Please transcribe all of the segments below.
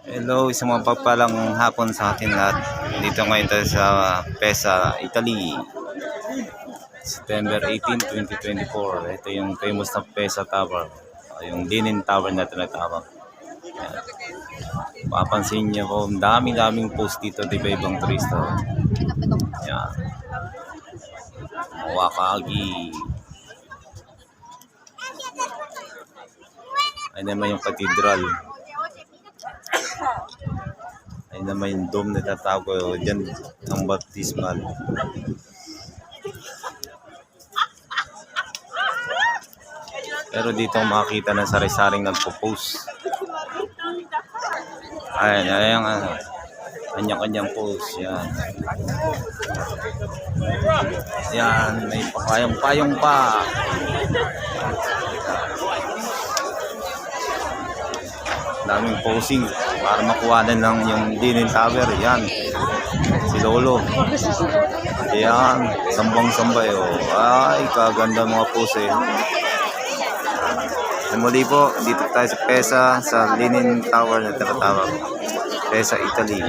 Hello, isang mapagpalang hapon sa atin lahat. Dito ngayon tayo sa Pesa, Italy. September 18, 2024. Ito yung famous na Pesa Tower. Yung Leaning Tower na tinatawag. Yan. Papansin niyo po, daming post dito, di ba, ibang turista. Yan. Wakagi. Ay naman yung cathedral. Ay naman yung dome na tatawag dyan ang baptismal. Pero dito makikita ng sari-saring nagpo-post. Ayan, kanyang-kanyang post. Yan. Yan, may payong pa. Daming posing para makuha na lang yung Leaning Tower. Yan, si Lolo. Yan, sambang-sambay. Oh. Ay, kaganda mga pose. Muli po, dito tayo sa Pesa, sa Leaning Tower na tinatawag. Pesa, Italy.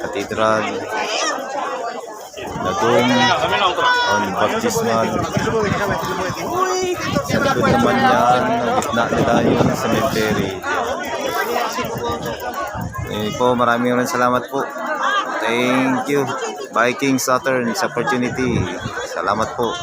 Cathedral. The Dome. On Baptismal. Sa likod naman yan, gitna nila yung cemetery. Maraming salamat po. Thank you, Viking Saturn, sa opportunity. Salamat po.